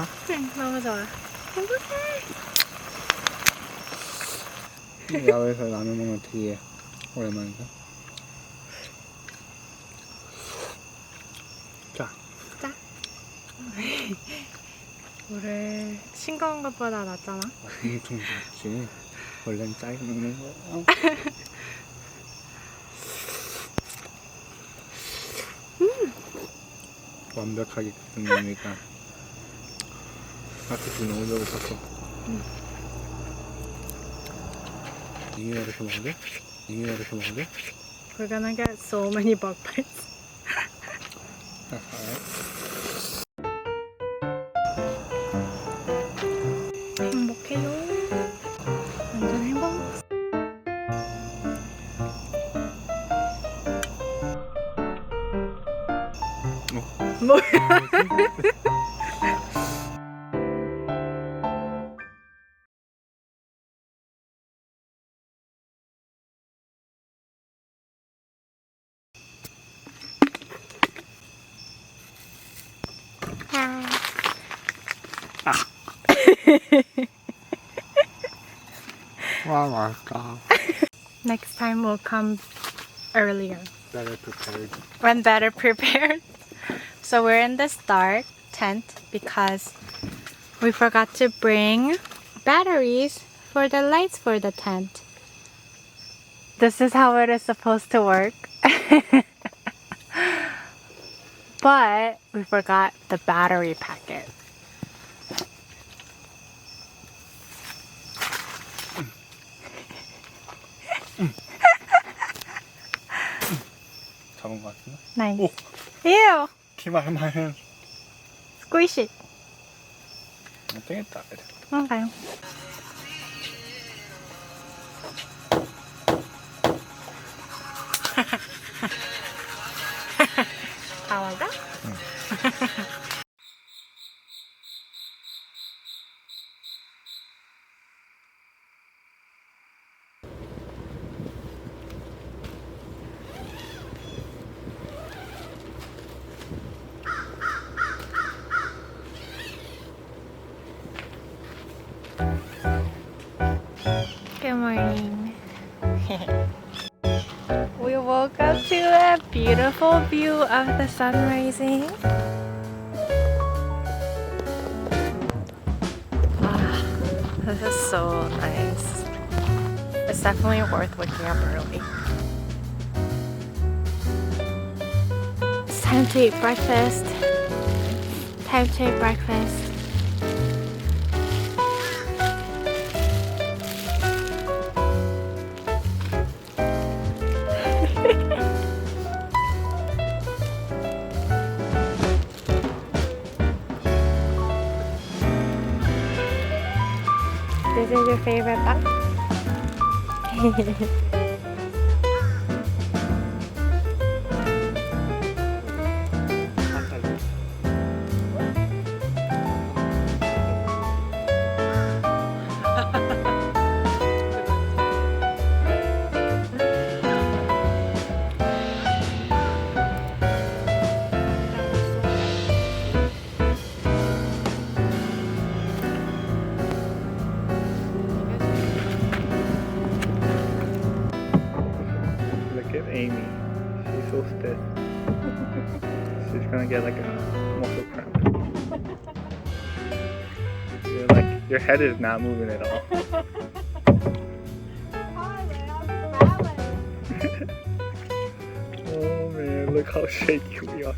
좋다? 응, 너무 좋아. 행복해. 야외에서 라면 먹는 거 되게 오랜만이다. 자. 자. 물을 싱거운 것보다 낫잖아. 엄청 좋지. 원래는 짜게 먹는 거야. 완벽하게 끝내니까 아직도 너무 배고팠어. 이게 이렇게 먹을래? 이게 이렇게 먹을래? We're gonna get so many bug bites. 행복해요. 완전 행복. 뭐야? 와 맛있다. Next time we'll come earlier. Better prepared. When better prepared. So we're in this dark tent because we forgot to bring batteries for the lights for the tent. This is how it is supposed to work. But we forgot the battery packet. 잡은 것 같은데? Nice. 오! Ew! 키말만 Squish it. 안 되겠다. 그래. Okay. 다 맞아? Good morning. We woke up to a beautiful view of the sun rising. Ah, this is so nice. It's definitely worth waking up early. It's time to eat breakfast. Time to eat breakfast. This is your favorite bun? Look at Amy. She's so stiff. She's gonna get like a muscle cramp. You're like, your head is not moving at all. Oh man, look how shaky we are.